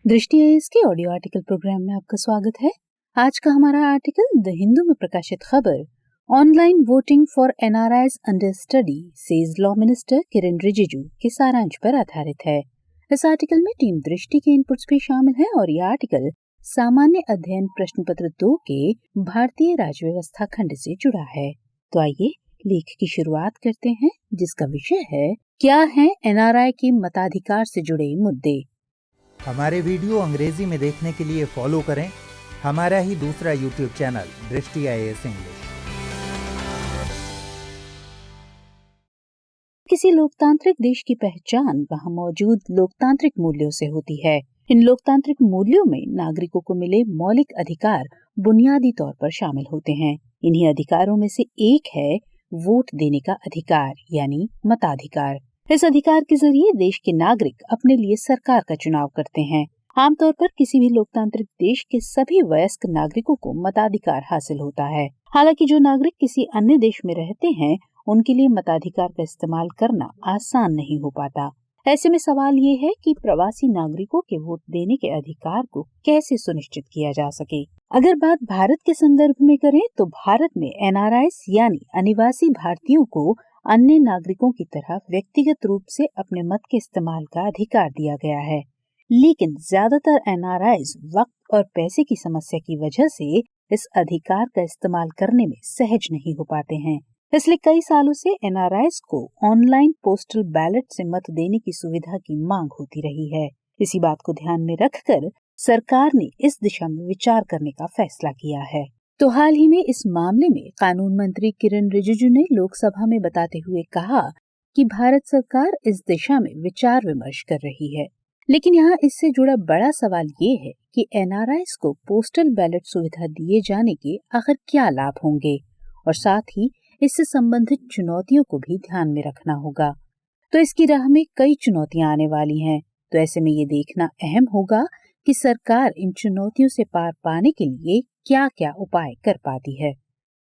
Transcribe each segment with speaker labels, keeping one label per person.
Speaker 1: दृष्टि आईएएस के audio article programme में आपका स्वागत है। आज का हमारा आर्टिकल द हिंदू में प्रकाशित खबर online voting for NRIs under study says law minister Kiran Rijiju के सारांश पर आधारित है। इस आर्टिकल में टीम दृष्टि के इनपुट्स भी शामिल है और यह आर्टिकल सामान्य अध्ययन प्रश्न पत्र 2 के भारतीय राज्य व्यवस्था खंड से जुड़ा है। तो आइए लेख की शुरुआत करते हैं, जिसका विषय है क्या है एनआरआई के मताधिकार से जुड़े मुद्दे।
Speaker 2: हमारे वीडियो अंग्रेजी में देखने के लिए फॉलो करें हमारा ही दूसरा यूट्यूब चैनल दृष्टि आईएएस इंग्लिश।
Speaker 1: किसी लोकतांत्रिक देश की पहचान वहां मौजूद लोकतांत्रिक मूल्यों से होती है। इन लोकतांत्रिक मूल्यों में नागरिकों को मिले मौलिक अधिकार बुनियादी तौर पर शामिल होते हैं। इन्हीं अधिकारों में से एक है वोट देने का अधिकार यानी मताधिकार। इस अधिकार के जरिए देश के नागरिक अपने लिए सरकार का चुनाव करते हैं। आमतौर पर किसी भी लोकतांत्रिक देश के सभी वयस्क नागरिकों को मताधिकार हासिल होता है। हालांकि जो नागरिक किसी अन्य देश में रहते हैं उनके लिए मताधिकार का इस्तेमाल करना आसान नहीं हो पाता। ऐसे में सवाल ये है कि प्रवासी नागरिकों के वोट देने के अधिकार को कैसे सुनिश्चित किया जा सके। अगर बात भारत के संदर्भ में करें तो भारत में एनआरआईज यानी अनिवासी भारतीयों को अन्य नागरिकों की तरह व्यक्तिगत रूप से अपने मत के इस्तेमाल का अधिकार दिया गया है। लेकिन ज्यादातर एनआरआईज वक्त और पैसे की समस्या की वजह से इस अधिकार का इस्तेमाल करने में सहज नहीं हो पाते हैं। इसलिए कई सालों से एनआरआईज को ऑनलाइन पोस्टल बैलेट से मत देने की सुविधा की मांग होती रही है। इसी बात को ध्यान में रखकर सरकार ने इस दिशा में विचार करने का फैसला किया है। तो हाल ही में इस मामले में कानून मंत्री किरण रिजिजू ने लोकसभा में बताते हुए कहा कि भारत सरकार इस दिशा में विचार विमर्श कर रही है। लेकिन यहाँ इससे जुड़ा बड़ा सवाल ये है कि एनआरआईज को पोस्टल बैलेट सुविधा दिए जाने के आखिर क्या लाभ होंगे और साथ ही इससे संबंधित चुनौतियों को भी ध्यान में रखना होगा। तो इसकी राह में कई चुनौतियां आने वाली हैं। तो ऐसे में ये देखना अहम होगा कि सरकार इन चुनौतियों से पार पाने के लिए क्या क्या उपाय कर पाती है।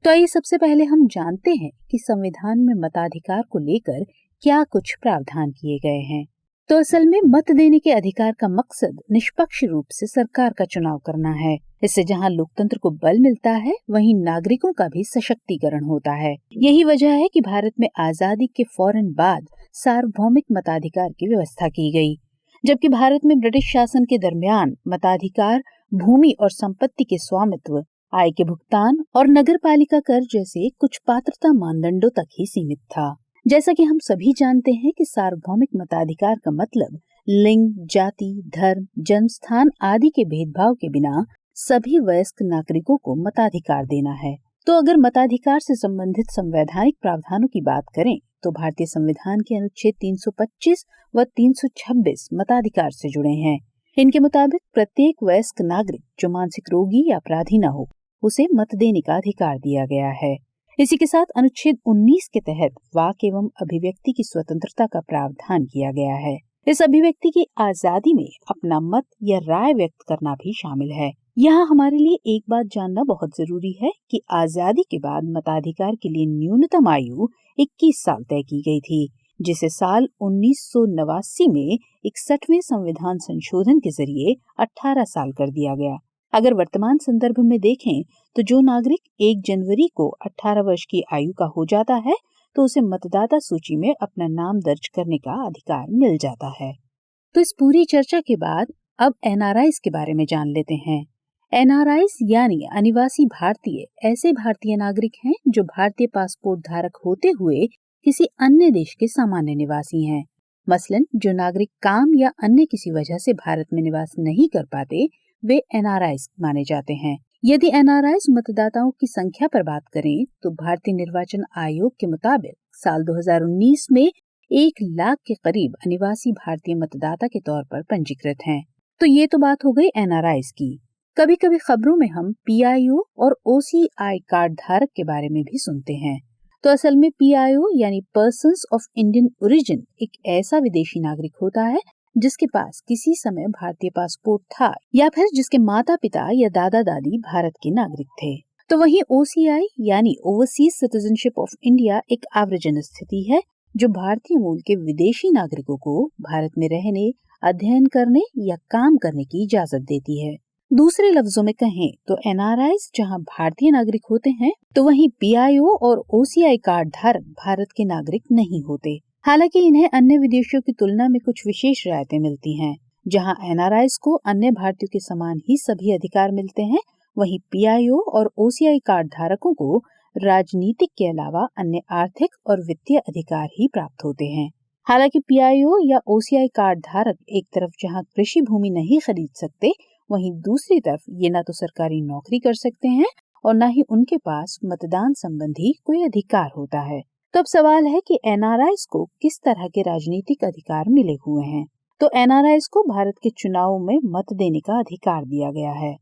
Speaker 1: तो आइए सबसे पहले हम जानते हैं कि संविधान में मताधिकार को लेकर क्या कुछ प्रावधान किए गए हैं। तो असल में मत देने के अधिकार का मकसद निष्पक्ष रूप से सरकार का चुनाव करना है। इससे जहां लोकतंत्र को बल मिलता है वहीं नागरिकों का भी सशक्तिकरण होता है। यही वजह है कि भारत में आजादी के फौरन बाद सार्वभौमिक मताधिकार की व्यवस्था की गई, जबकि भारत में ब्रिटिश शासन के दरमियान मताधिकार भूमि और संपत्ति के स्वामित्व, आय के भुगतान और नगरपालिका कर जैसे कुछ पात्रता मानदंडों तक ही सीमित था। जैसा कि हम सभी जानते हैं कि सार्वभौमिक मताधिकार का मतलब लिंग, जाति, धर्म, जन्म स्थान आदि के भेदभाव के बिना सभी वयस्क नागरिकों को मताधिकार देना है। तो अगर मताधिकार से संबंधित संवैधानिक प्रावधानों की बात करें तो भारतीय संविधान के अनुच्छेद 325 व 326 मताधिकार से जुड़े हैं। इनके मुताबिक प्रत्येक वयस्क नागरिक जो मानसिक रोगी या अपराधी न हो उसे मत देने का अधिकार दिया गया है। इसी के साथ अनुच्छेद 19 के तहत वाक एवं अभिव्यक्ति की स्वतंत्रता का प्रावधान किया गया है। इस अभिव्यक्ति की आजादी में अपना मत या राय व्यक्त करना भी शामिल है। यहाँ हमारे लिए एक बात जानना बहुत जरूरी है कि आजादी के बाद मताधिकार के लिए न्यूनतम आयु 21 साल तय की गई थी, जिसे साल 1989 में 61वें संविधान संशोधन के जरिए 18 साल कर दिया गया। अगर वर्तमान संदर्भ में देखें तो जो नागरिक 1 जनवरी को 18 वर्ष की आयु का हो जाता है तो उसे मतदाता सूची में अपना नाम दर्ज करने का अधिकार मिल जाता है। तो इस पूरी चर्चा के बाद अब एनआरआईज के बारे में जान लेते हैं। एनआरआईज यानी अनिवासी भारतीय ऐसे भारतीय नागरिक हैं जो भारतीय पासपोर्ट धारक होते हुए किसी अन्य देश के सामान्य निवासी हैं। मसलन जो नागरिक काम या अन्य किसी वजह से भारत में निवास नहीं कर पाते वे एनआरआईज माने जाते हैं। यदि एनआरआईज मतदाताओं की संख्या पर बात करें तो भारतीय निर्वाचन आयोग के मुताबिक साल 2019 में 1 लाख के करीब अनिवासी भारतीय मतदाता के तौर पर पंजीकृत हैं। तो ये तो बात हो गई एनआरआईज की। कभी कभी खबरों में हम पीआईओ और ओसीआई कार्ड धारक के बारे में भी सुनते हैं। तो असल में पीआईओ यानी पर्सन्स ऑफ इंडियन ओरिजिन एक ऐसा विदेशी नागरिक होता है जिसके पास किसी समय भारतीय पासपोर्ट था या फिर जिसके माता पिता या दादा दादी भारत के नागरिक थे। तो वहीं ओसीआई यानी ओवरसीज सिटीजनशिप ऑफ इंडिया एक आव्रजन स्थिति है जो भारतीय मूल के विदेशी नागरिकों को भारत में रहने, अध्ययन करने या काम करने की इजाजत देती है। दूसरे लफ्जों में कहें तो एनआरआईज जहां भारतीय नागरिक होते हैं तो वहीं पीआईओ और ओसीआई कार्ड धारक भारत के नागरिक नहीं होते। हालांकि इन्हें अन्य विदेशियों की तुलना में कुछ विशेष रियायतें मिलती हैं। जहां एनआरआईज को अन्य भारतीयों के समान ही सभी अधिकार मिलते हैं, वहीं पीआईओ और ओसीआई कार्ड धारकों को राजनीतिक के अलावा अन्य आर्थिक और वित्तीय अधिकार ही प्राप्त होते हैं। हालांकि पीआईओ या ओसीआई कार्ड धारक एक तरफ जहां कृषि भूमि नहीं खरीद सकते, वहीं दूसरी तरफ ये न तो सरकारी नौकरी कर सकते हैं और न ही उनके पास मतदान संबंधी कोई अधिकार होता है। तो अब सवाल है कि एनआरआईज को किस तरह के राजनीतिक अधिकार मिले हुए हैं। तो एनआरआईज को भारत के चुनावों में मत देने का अधिकार दिया गया है।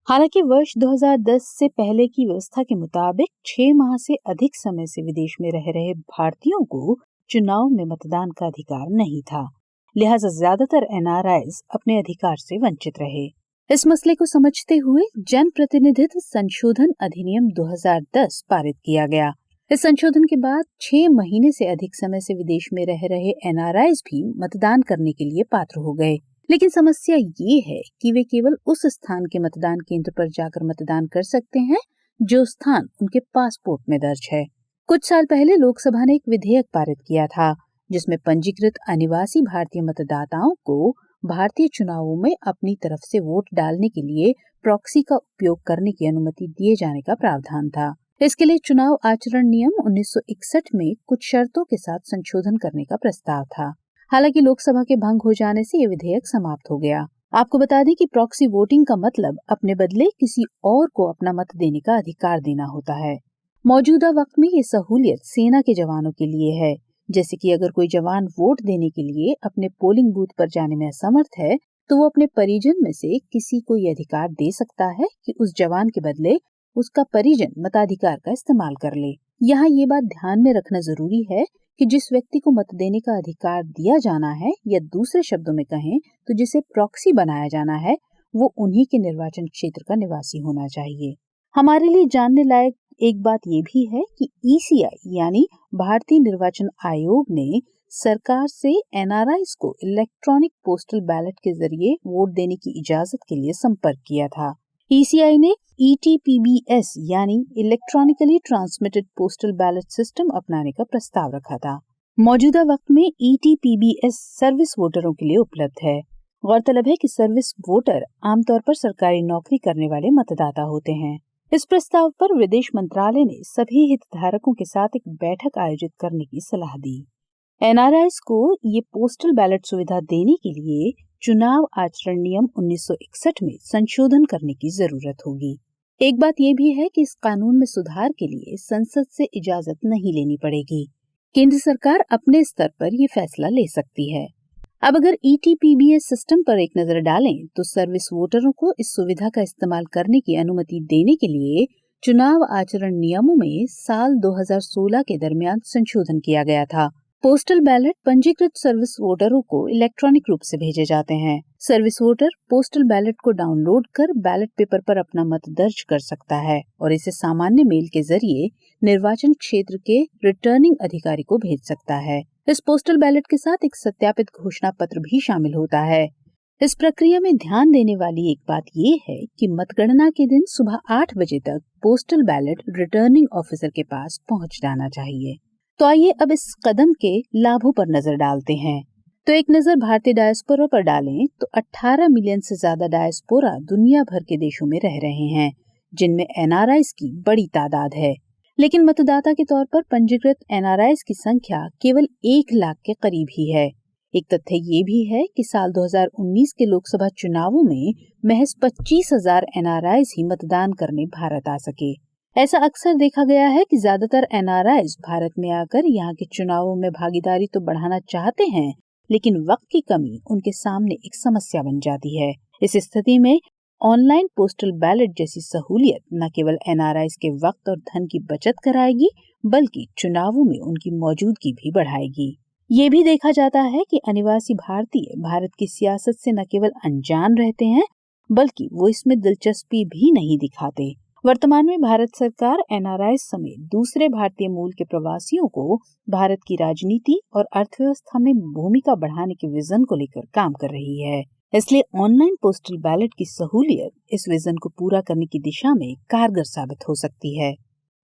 Speaker 1: हालांकि वर्ष 2010 से पहले की व्यवस्था के मुताबिक 6 माह से अधिक समय से विदेश में रह रहे भारतीयों को चुनाव में मतदान का अधिकार नहीं था। लिहाजा ज्यादातर एनआरआईज अपने अधिकार से वंचित रहे। इस मसले को समझते हुए जन प्रतिनिधित्व संशोधन अधिनियम 2010 पारित किया गया। इस संशोधन के बाद 6 महीने से अधिक समय से विदेश में रह रहे एनआरआईज भी मतदान करने के लिए पात्र हो गए। लेकिन समस्या ये है कि वे केवल उस स्थान के मतदान केंद्र पर जाकर मतदान कर सकते हैं जो स्थान उनके पासपोर्ट में दर्ज है। कुछ साल पहले लोकसभा ने एक विधेयक पारित किया था जिसमें पंजीकृत अनिवासी भारतीय मतदाताओं को भारतीय चुनावों में अपनी तरफ से वोट डालने के लिए प्रॉक्सी का उपयोग करने की अनुमति दिए जाने का प्रावधान था। इसके लिए चुनाव आचरण नियम 1961 में कुछ शर्तों के साथ संशोधन करने का प्रस्ताव था। हालांकि लोकसभा के भंग हो जाने से ये विधेयक समाप्त हो गया। आपको बता दें कि प्रॉक्सी वोटिंग का मतलब अपने बदले किसी और को अपना मत देने का अधिकार देना होता है। मौजूदा वक्त में ये सहूलियत सेना के जवानों के लिए है। जैसे कि अगर कोई जवान वोट देने के लिए अपने पोलिंग बूथ पर जाने में असमर्थ है तो वो अपने परिजन में से किसी को ये अधिकार दे सकता है कि उस जवान के बदले उसका परिजन मताधिकार का इस्तेमाल कर ले। यहाँ ये बात ध्यान में रखना जरूरी है कि जिस व्यक्ति को मत देने का अधिकार दिया जाना है या दूसरे शब्दों में कहें तो जिसे प्रॉक्सी बनाया जाना है, वो उन्हीं के निर्वाचन क्षेत्र का निवासी होना चाहिए। हमारे लिए जानने लायक एक बात ये भी है कि ईसीआई यानी भारतीय निर्वाचन आयोग ने सरकार से एनआरआईज को इलेक्ट्रॉनिक पोस्टल बैलेट के जरिए वोट देने की इजाजत के लिए संपर्क किया था। ईसीआई ने ईटीपीबीएस यानी electronically transmitted postal ballot system अपनाने का प्रस्ताव रखा था। मौजूदा वक्त में ईटीपीबीएस सर्विस वोटरों के लिए उपलब्ध है। गौरतलब है कि सर्विस वोटर आमतौर पर सरकारी नौकरी करने वाले मतदाता होते हैं। इस प्रस्ताव पर विदेश मंत्रालय ने सभी हितधारकों के साथ एक बैठक आयोजित करने की सलाह दी। एनआरआईज को ये पोस्टल बैलेट सुविधा देने के लिए चुनाव आचरण नियम 1961 में संशोधन करने की जरूरत होगी। एक बात ये भी है कि इस कानून में सुधार के लिए संसद से इजाजत नहीं लेनी पड़ेगी। केंद्र सरकार अपने स्तर पर ये फैसला ले सकती है। अब अगर ईटीपीबीएस सिस्टम पर एक नजर डालें तो सर्विस वोटरों को इस सुविधा का इस्तेमाल करने की अनुमति देने के लिए चुनाव आचरण नियमों में साल 2016 के दरमियान संशोधन किया गया था। पोस्टल बैलेट पंजीकृत सर्विस वोटरों को इलेक्ट्रॉनिक रूप से भेजे जाते हैं। सर्विस वोटर पोस्टल बैलेट को डाउनलोड कर बैलेट पेपर पर अपना मत दर्ज कर सकता है और इसे सामान्य मेल के जरिए निर्वाचन क्षेत्र के रिटर्निंग अधिकारी को भेज सकता है। इस पोस्टल बैलेट के साथ एक सत्यापित घोषणा पत्र भी शामिल होता है। इस प्रक्रिया में ध्यान देने वाली एक बात ये है कि मतगणना के दिन सुबह 8 बजे तक पोस्टल बैलेट रिटर्निंग ऑफिसर के पास पहुंच जाना चाहिए। तो आइए अब इस कदम के लाभों पर नजर डालते हैं। तो एक नजर भारतीय डायस्पोरा पर डालें तो 18 मिलियन से ज्यादा डायस्पोरा दुनिया भर के देशों में रह रहे हैं, जिनमें एनआरआईज की बड़ी तादाद है। लेकिन मतदाता के तौर पर पंजीकृत एनआरआईज की संख्या केवल 1 लाख के करीब ही है। एक तथ्य ये भी है कि साल 2019 के लोकसभा चुनावों में महज 25,000 एनआरआईज ही मतदान करने भारत आ सके। ऐसा अक्सर देखा गया है कि ज्यादातर एनआरआईज भारत में आकर यहाँ के चुनावों में भागीदारी तो बढ़ाना चाहते हैं, लेकिन वक्त की कमी उनके सामने एक समस्या बन जाती है। इस स्थिति में ऑनलाइन पोस्टल बैलेट जैसी सहूलियत न केवल एनआरआईज के वक्त और धन की बचत कराएगी, बल्कि चुनावों में उनकी मौजूदगी भी बढ़ाएगी। ये भी देखा जाता है कि अनिवासी भारतीय भारत की सियासत से न केवल अनजान रहते हैं, बल्कि वो इसमें दिलचस्पी भी नहीं दिखाते वर्तमान में भारत सरकार एनआरआई समेत दूसरे भारतीय मूल के प्रवासियों को भारत की राजनीति और अर्थव्यवस्था में भूमिका बढ़ाने के विजन को लेकर काम कर रही है। इसलिए ऑनलाइन पोस्टल बैलेट की सहूलियत इस विजन को पूरा करने की दिशा में कारगर साबित हो सकती है।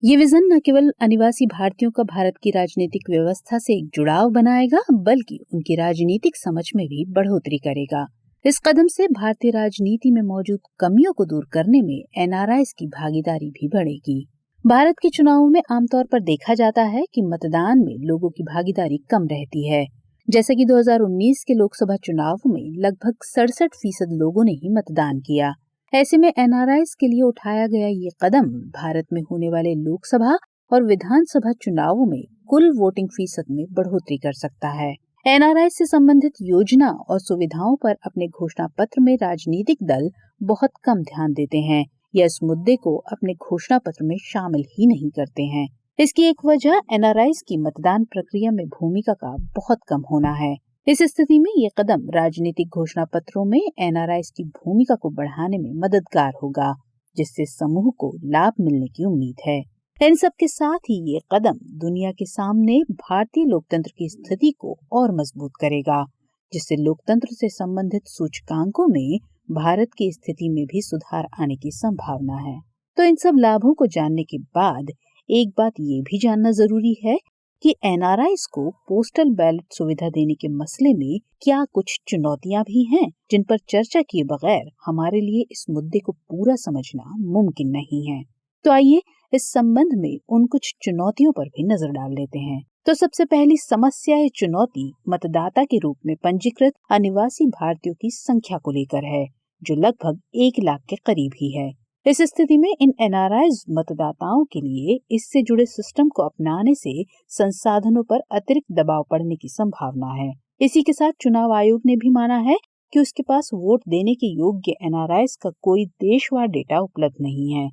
Speaker 1: ये विजन न केवल अनिवासी भारतीयों का भारत की राजनीतिक व्यवस्था से एक जुड़ाव बनाएगा, बल्कि उनकी राजनीतिक समझ में भी बढ़ोतरी करेगा। इस कदम से भारतीय राजनीति में मौजूद कमियों को दूर करने में एनआरआईज़ की भागीदारी भी बढ़ेगी। भारत के चुनावों में आमतौर पर देखा जाता है कि मतदान में लोगों की भागीदारी कम रहती है। जैसे कि 2019 के लोकसभा चुनाव में लगभग 67% लोगों ने ही मतदान किया। ऐसे में एनआरआईज़ के लिए उठाया गया ये कदम भारत में होने वाले लोकसभा और विधानसभा चुनावों में कुल वोटिंग फीसद में बढ़ोतरी कर सकता है। एनआरआई से संबंधित योजना और सुविधाओं पर अपने घोषणा पत्र में राजनीतिक दल बहुत कम ध्यान देते हैं या इस मुद्दे को अपने घोषणा पत्र में शामिल ही नहीं करते हैं। इसकी एक वजह एनआरआईज़ की मतदान प्रक्रिया में भूमिका का बहुत कम होना है। इस स्थिति में ये कदम राजनीतिक घोषणा पत्रों में एनआरआईज़ की भूमिका को बढ़ाने में मददगार होगा, जिससे समूह को लाभ मिलने की उम्मीद है। इन सब के साथ ही ये कदम दुनिया के सामने भारतीय लोकतंत्र की स्थिति को और मजबूत करेगा, जिससे लोकतंत्र से संबंधित सूचकांकों में भारत की स्थिति में भी सुधार आने की संभावना है। तो इन सब लाभों को जानने के बाद एक बात ये भी जानना जरूरी है कि एनआरआईज़ को पोस्टल बैलेट सुविधा देने के मसले में क्या कुछ चुनौतियां भी हैं, जिन पर चर्चा किए बगैर हमारे लिए इस मुद्दे को पूरा समझना मुमकिन नहीं है। तो आइए इस संबंध में उन कुछ चुनौतियों पर भी नजर डाल लेते हैं। तो सबसे पहली समस्या या चुनौती मतदाता के रूप में पंजीकृत अनिवासी भारतीयों की संख्या को लेकर है, जो लगभग 1 लाख के करीब ही है। इस स्थिति में इन एनआरआईज़ मतदाताओं के लिए इससे जुड़े सिस्टम को अपनाने से संसाधनों पर अतिरिक्त दबाव पड़ने की संभावना है। इसी के साथ चुनाव आयोग ने भी माना है कि उसके पास वोट देने के योग्य एनआरआईज़ का कोई देशवार डेटा उपलब्ध नहीं है।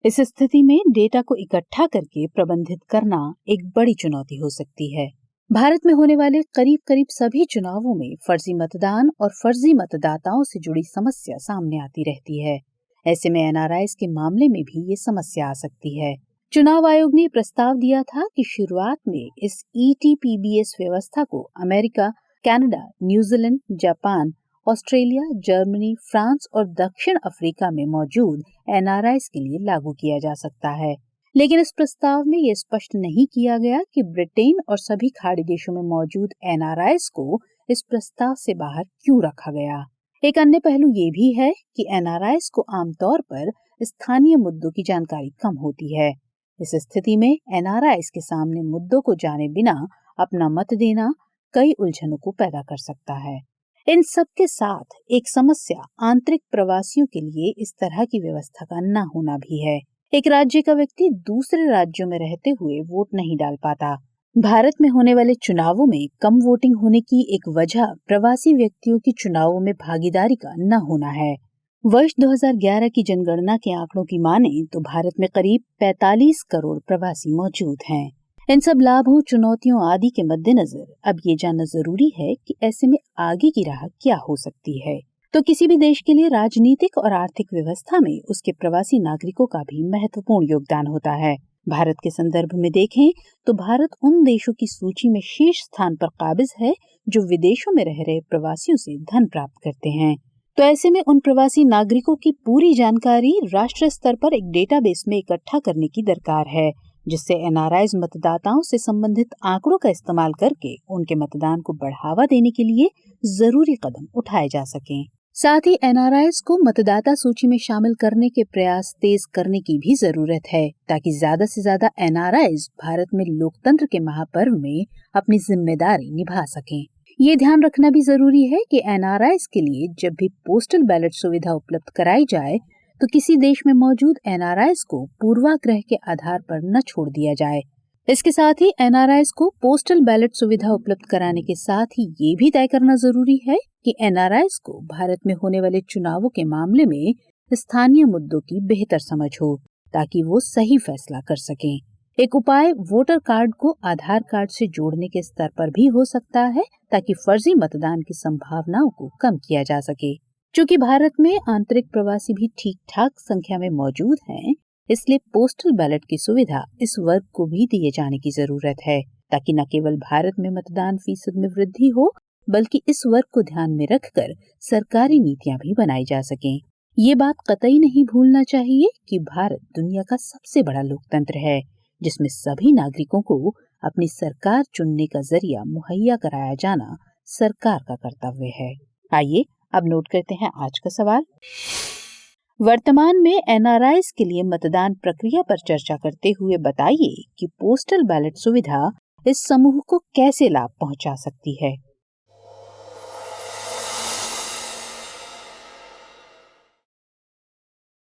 Speaker 1: इस स्थिति में डेटा को इकट्ठा करके प्रबंधित करना एक बड़ी चुनौती हो सकती है। भारत में होने वाले करीब सभी चुनावों में फर्जी मतदान और फर्जी मतदाताओं से जुड़ी समस्या सामने आती रहती है। ऐसे में एनआरआईज़ के मामले में भी ये समस्या आ सकती है। चुनाव आयोग ने प्रस्ताव दिया था कि शुरुआत में इस ईटीपीबीएस व्यवस्था को America, Canada, New Zealand, Japan, Australia, Germany, France और दक्षिण अफ्रीका में मौजूद एनआरआईज़ के लिए लागू किया जा सकता है। लेकिन इस प्रस्ताव में ये स्पष्ट नहीं किया गया कि ब्रिटेन और सभी खाड़ी देशों में मौजूद एनआरआईज़ को इस प्रस्ताव से बाहर क्यों रखा गया। एक अन्य पहलू ये भी है कि एनआरआईज़ को आमतौर पर स्थानीय मुद्दों की जानकारी कम होती है। इस स्थिति में एनआरआईज़ के सामने मुद्दों को जाने बिना अपना मत देना कई उलझनों को पैदा कर सकता है। इन सब के साथ एक समस्या आंतरिक प्रवासियों के लिए इस तरह की व्यवस्था का न होना भी है। एक राज्य का व्यक्ति दूसरे राज्यों में रहते हुए वोट नहीं डाल पाता। भारत में होने वाले चुनावों में कम वोटिंग होने की एक वजह प्रवासी व्यक्तियों की चुनावों में भागीदारी का न होना है। वर्ष 2011 की जनगणना के आंकड़ों की माने तो भारत में करीब 45 करोड़ प्रवासी मौजूद हैं। इन सब लाभों, चुनौतियों आदि के मद्देनजर अब ये जानना जरूरी है कि ऐसे में आगे की राह क्या हो सकती है। तो किसी भी देश के लिए राजनीतिक और आर्थिक व्यवस्था में उसके प्रवासी नागरिकों का भी महत्वपूर्ण योगदान होता है। भारत के संदर्भ में देखें तो भारत उन देशों की सूची में शीर्ष स्थान पर काबिज है जो विदेशों में रह रहे प्रवासियों से धन प्राप्त करते हैं। तो ऐसे में उन प्रवासी नागरिकों की पूरी जानकारी राष्ट्रीय स्तर पर एक डेटाबेस में इकट्ठा करने की दरकार है, जिससे एनआरआईज़ मतदाताओं से संबंधित आंकड़ों का इस्तेमाल करके उनके मतदान को बढ़ावा देने के लिए जरूरी कदम उठाए जा सकें। साथ ही एनआरआईज़ को मतदाता सूची में शामिल करने के प्रयास तेज करने की भी जरूरत है, ताकि ज्यादा से ज्यादा एनआरआईज़ भारत में लोकतंत्र के महापर्व में अपनी जिम्मेदारी निभा सकें। ये ध्यान रखना भी जरूरी है कि एनआरआईज़ के लिए जब भी पोस्टल बैलेट सुविधा उपलब्ध कराई जाए तो किसी देश में मौजूद एनआरआईज़ को पूर्वाग्रह के आधार पर न छोड़ दिया जाए। इसके साथ ही एनआरआईज़ को पोस्टल बैलेट सुविधा उपलब्ध कराने के साथ ही ये भी तय करना जरूरी है कि एनआरआईज़ को भारत में होने वाले चुनावों के मामले में स्थानीय मुद्दों की बेहतर समझ हो, ताकि वो सही फैसला कर सकें। एक उपाय वोटर कार्ड को आधार कार्ड से जोड़ने के स्तर पर भी हो सकता है, ताकि फर्जी मतदान की संभावनाओं को कम किया जा सके। चूँकि भारत में आंतरिक प्रवासी भी ठीक ठाक संख्या में मौजूद हैं, इसलिए पोस्टल बैलेट की सुविधा इस वर्ग को भी दिए जाने की जरूरत है, ताकि न केवल भारत में मतदान फीसद में वृद्धि हो, बल्कि इस वर्ग को ध्यान में रखकर सरकारी नीतियां भी बनाई जा सकें। ये बात कतई नहीं भूलना चाहिए कि भारत दुनिया का सबसे बड़ा लोकतंत्र है, जिसमें सभी नागरिकों को अपनी सरकार चुनने का जरिया मुहैया कराया जाना सरकार का कर्तव्य है। आइए अब नोट करते हैं आज का सवाल। वर्तमान में एनआरआईज के लिए मतदान प्रक्रिया पर चर्चा करते हुए बताइए कि पोस्टल बैलेट सुविधा इस समूह को कैसे लाभ पहुंचा सकती है।